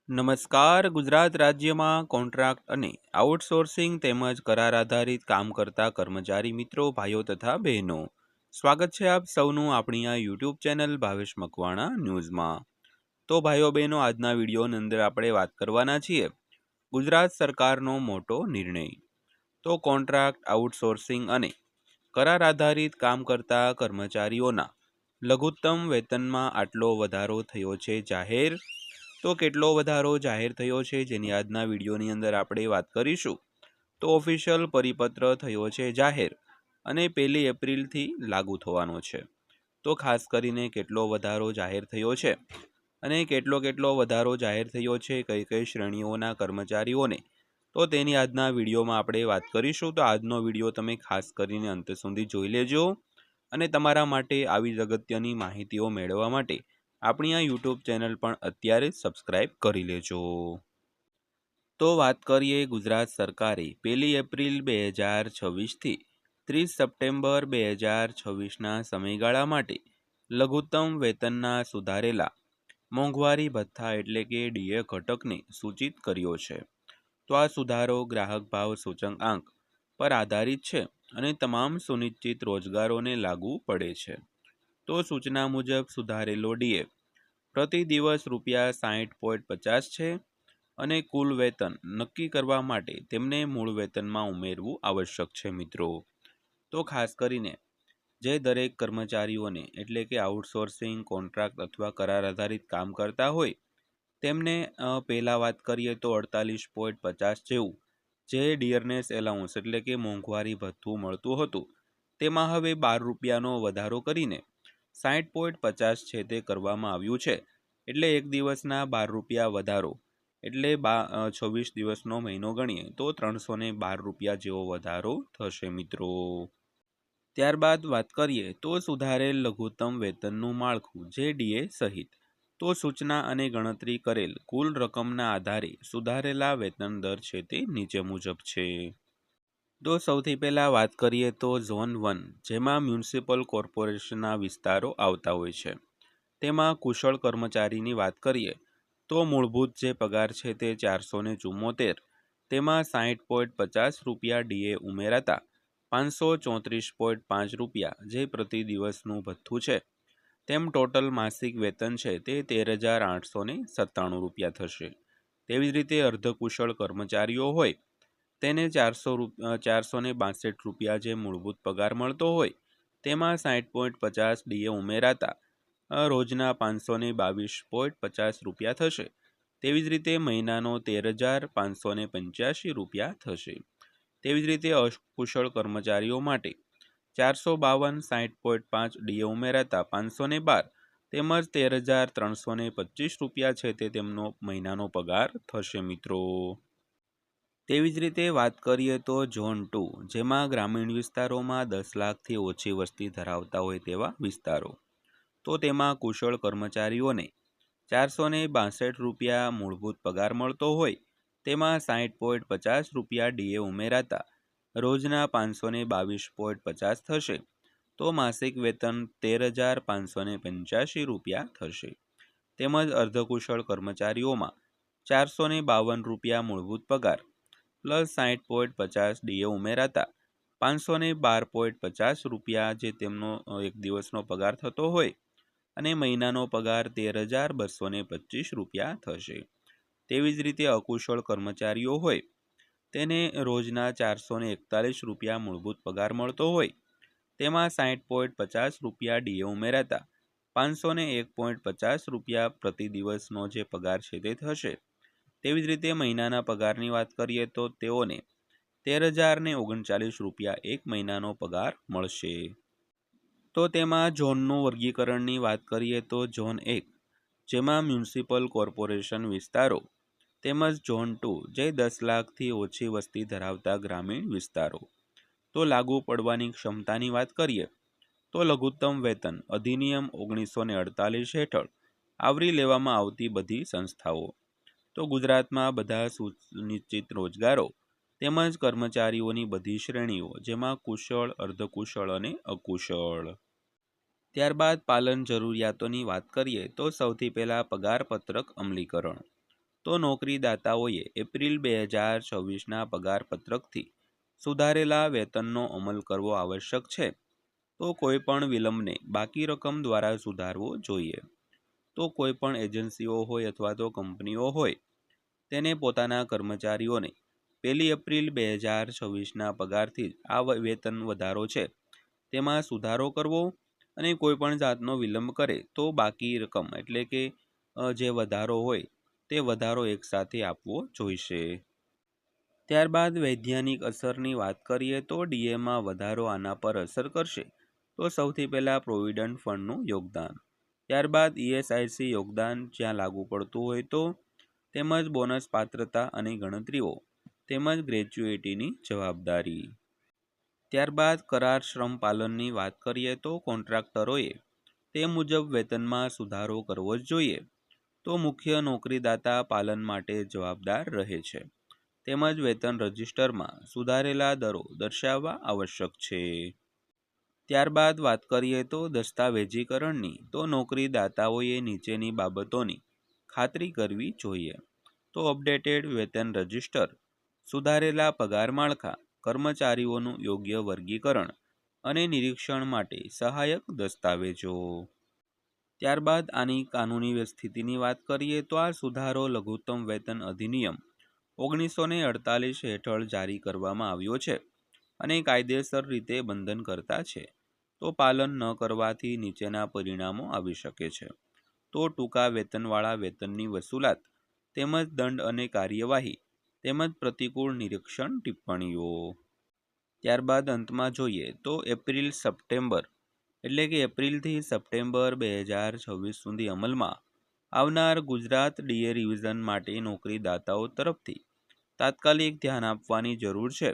નમસ્કાર. ગુજરાત રાજ્યમાં કોન્ટ્રાક્ટ અને આઉટસોર્સિંગ તેમજ કરાર આધારિત કામ કરતા કર્મચારી મિત્રો, ભાઈઓ તથા બહેનો, સ્વાગત છે આપ સૌનું આપણી આ યુટ્યુબ ચેનલ ભાવેશ મકવાણા ન્યૂઝમાં. તો ભાઈઓ બહેનો, આજના વિડીયોની અંદર આપણે વાત કરવાના છીએ ગુજરાત સરકારનો મોટો નિર્ણય. તો કોન્ટ્રાક્ટ, આઉટસોર્સિંગ અને કરાર આધારિત કામ કરતા કર્મચારીઓના લઘુત્તમ વેતનમાં આટલો વધારો થયો છે જાહેર. તો કેટલો વધારો જાહેર થયો છે જેની આજના વિડીયોની અંદર આપણે વાત કરીશું. તો ઓફિશિયલ પરિપત્ર થયો છે જાહેર અને 1 એપ્રિલથી લાગુ થવાનો છે. તો ખાસ કરીને કેટલો વધારો જાહેર થયો છે અને કેટલો વધારો જાહેર થયો છે, કઈ કઈ શ્રેણીઓના કર્મચારીઓને, તો તેની આજના વિડીયોમાં આપણે વાત કરીશું. તો આજનો વિડીયો તમે ખાસ કરીને અંત સુધી જોઈ લેજો અને તમારા માટે આવી અગત્યની માહિતીઓ મેળવવા માટે આપણી આ યુટ્યુબ ચેનલ પણ અત્યારે જ સબસ્ક્રાઈબ કરી લેજો. તો વાત કરીએ, ગુજરાત સરકારે 1 એપ્રિલ 2026થી 30 સપ્ટેમ્બર 2026ના સમયગાળા માટે લઘુત્તમ વેતનના સુધારેલા મોંઘવારી ભથ્થા એટલે કે ડીએ ઘટકને સૂચિત કર્યો છે. તો આ સુધારો ગ્રાહક ભાવ સૂચકાંક પર આધારિત છે અને તમામ સુનિશ્ચિત રોજગારોને લાગુ પડે છે. તો સૂચના મુજબ સુધારેલો ડીએ પ્રતિ દિવસ ₹60.50 છે અને કુલ વેતન નક્કી કરવા માટે તેમને મૂળ વેતનમાં ઉમેરવું આવશ્યક છે મિત્રો. તો ખાસ કરીને જે દરેક કર્મચારીઓને એટલે કે આઉટસોર્સિંગ, કોન્ટ્રાક્ટ અથવા કરાર આધારિત કામ કરતા હોય તેમને પહેલાં વાત કરીએ તો 48.50 જેવું જે ડિયરનેસ એલાઉન્સ એટલે કે મોંઘવારી ભથ્થું મળતું હતું તેમાં હવે ₹12નો વધારો કરીને 60.50 છે તે કરવામાં આવ્યું છે. એટલે એક દિવસના ₹12 વધારો એટલે 26 દિવસનો મહિનો ગણીએ તો ₹312 જેવો વધારો થશે મિત્રો. ત્યારબાદ વાત કરીએ તો સુધારેલ લઘુત્તમ વેતનનું માળખું જે ડીએ સહિત. તો સૂચના અને ગણતરી કરેલ કુલ રકમના આધારે સુધારેલા વેતન દર છે તે નીચે મુજબ છે. તો સૌથી પહેલાં વાત કરીએ તો ઝોન 1 જેમાં મ્યુનિસિપલ કોર્પોરેશનના વિસ્તારો આવતા હોય છે તેમાં કુશળ કર્મચારીની વાત કરીએ તો મૂળભૂત જે પગાર છે તે 474, તેમાં ₹60.50 ડીએ ઉમેરાતા ₹534.5 જે પ્રતિ દિવસનું ભથ્થું છે, તેમ ટોટલ માસિક વેતન છે તે ₹13,897 થશે. તેવી જ રીતે અર્ધકુશળ કર્મચારીઓ હોય તેને ₹462 જે મૂળભૂત પગાર મળતો હોય તેમાં 60.50 ડીએ ઉમેરાતા રોજના ₹522.50 થશે. તેવી જ રીતે મહિનાનો ₹13,585 થશે. તેવી જ રીતે અકુશળ કર્મચારીઓ માટે 452 60.5 ડીએ ઉમેરાતા 512 તેમજ ₹13,325 છે તે તેમનો મહિનાનો પગાર થશે મિત્રો. તેવી જ રીતે વાત કરીએ તો ઝોન 2 જેમાં ગ્રામીણ વિસ્તારોમાં 10 લાખથી ઓછી વસ્તી ધરાવતા હોય તેવા વિસ્તારો. તો તેમાં કુશળ કર્મચારીઓને ₹462 મૂળભૂત પગાર મળતો હોય તેમાં 60.50 ડીએ ઉમેરાતા રોજના ₹522.50 થશે. તો માસિક વેતન ₹13,585 થશે. તેમજ અર્ધકુશળ કર્મચારીઓમાં ₹452 મૂળભૂત પગાર પ્લસ 60.50 ડીએ ઉમેરાતા ₹512.50 જે તેમનો એક દિવસનો પગાર થતો હોય અને મહિનાનો પગાર ₹13,225 થશે. તેવી જ રીતે અકુશળ કર્મચારીઓ હોય તેને રોજના ₹441 મૂળભૂત પગાર મળતો હોય તેમાં 60.50 ડીએ ઉમેરાતા ₹501.50 પ્રતિ દિવસનો જે પગાર છે તે થશે. તેવી જ રીતે મહિનાના પગારની વાત કરીએ તો તેઓને ₹13,039 એક મહિનાનો પગાર મળશે. તો તેમાં ઝોનનું વર્ગીકરણની વાત કરીએ તો ઝોન 1 જેમાં મ્યુનિસિપલ કોર્પોરેશન વિસ્તારો તેમજ ઝોન 2 જે 10 લાખથી ઓછી વસ્તી ધરાવતા ગ્રામીણ વિસ્તારો. તો લાગુ પડવાની ક્ષમતાની વાત કરીએ તો લઘુત્તમ વેતન અધિનિયમ 1948 હેઠળ આવરી લેવામાં આવતી બધી સંસ્થાઓ. તો ગુજરાતમાં બધા સુનિશ્ચિત રોજગારો તેમજ કર્મચારીઓની બધી શ્રેણીઓ જેમાં કુશળ, અર્ધકુશળ અને અકુશળ. ત્યારબાદ પાલન જરૂરિયાતોની વાત કરીએ તો સૌથી પહેલાં પગાર પત્રક અમલીકરણ. તો નોકરીદાતાઓએ એપ્રિલ 2026ના પગારપત્રકથી સુધારેલા વેતનનો અમલ કરવો આવશ્યક છે. તો કોઈપણ વિલંબને બાકી રકમ દ્વારા સુધારવો જોઈએ. તો કોઈપણ એજન્સીઓ હોય અથવા તો કંપનીઓ હોય તેને પોતાના કર્મચારીઓને 1 એપ્રિલ 2026ના પગારથી જ આ વેતન વધારો છે તેમાં સુધારો કરવો, અને કોઈપણ જાતનો વિલંબ કરે તો બાકી રકમ એટલે કે જે વધારો હોય તે વધારો એકસાથે આપવો જોઈશે. ત્યારબાદ વૈધાનિક અસરની વાત કરીએ તો ડીએમાં વધારો આના પર અસર કરશે. તો સૌથી પહેલાં પ્રોવિડન્ટ ફંડનું યોગદાન, ત્યારબાદ ઈએસઆઈસી યોગદાન જ્યાં લાગુ પડતું હોય તો, તેમજ બોનસ પાત્રતા અને ગણતરીઓ, તેમજ ગ્રેચ્યુઇટીની જવાબદારી. ત્યારબાદ કરાર શ્રમ પાલનની વાત કરીએ તો કોન્ટ્રાક્ટરોએ તે મુજબ વેતનમાં સુધારો કરવો જ જોઈએ. તો મુખ્ય નોકરીદાતા પાલન માટે જવાબદાર રહે છે, તેમજ વેતન રજિસ્ટરમાં સુધારેલા દરો દર્શાવવા આવશ્યક છે. ત્યારબાદ વાત કરીએ તો દસ્તાવેજીકરણની, તો નોકરીદાતાઓએ નીચેની બાબતોની ખાતરી કરવી જોઈએ. તો અપડેટેડ વેતન રજિસ્ટર, સુધારેલા પગાર માળખા, કર્મચારીઓનું યોગ્ય વર્ગીકરણ અને નિરીક્ષણ માટે સહાયક દસ્તાવેજો. ત્યારબાદ આની કાનૂની સ્થિતિની વાત કરીએ તો આ સુધારો લઘુત્તમ વેતન અધિનિયમ 1948 હેઠળ જારી કરવામાં આવ્યો છે અને કાયદેસર રીતે બંધનકર્તા છે. તો પાલન ન કરવાથી નીચેના પરિણામો આવી શકે છે. તો ટૂંકા વેતનવાળા વેતનની વસૂલાત, તેમજ દંડ અને કાર્યવાહી, તેમજ પ્રતિકૂળ નિરીક્ષણ ટિપ્પણીઓ. ત્યારબાદ અંતમાં જોઈએ તો એપ્રિલથી સપ્ટેમ્બર 2026 સુધી અમલમાં આવનાર ગુજરાત ડીએ રિવિઝન માટે નોકરીદાતાઓ તરફથી તાત્કાલિક ધ્યાન આપવાની જરૂર છે.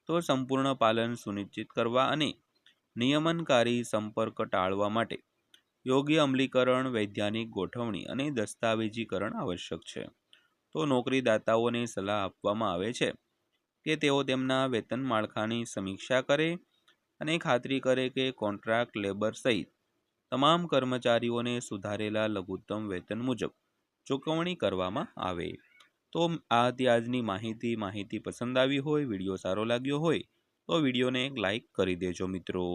તો સંપૂર્ણ પાલન સુનિશ્ચિત કરવા અને નિયમનકારી સંપર્ક ટાળવા માટે યોગ્ય અમલીકરણ, વૈધાનિક ગોઠવણી અને દસ્તાવેજીકરણ આવશ્યક છે. તો નોકરીદાતાઓને સલાહ આપવામાં આવે છે કે તેઓ તેમના વેતન માળખાની સમીક્ષા કરે અને ખાતરી કરે કે કોન્ટ્રાક્ટ લેબર સહિત તમામ કર્મચારીઓને સુધારેલા લઘુત્તમ વેતન મુજબ ચૂકવણી કરવામાં આવે. તો આ હતી આજની માહિતી પસંદ આવી હોય, વિડીયો સારો લાગ્યો હોય તો વિડીયોને એક લાઈક કરી દેજો મિત્રો.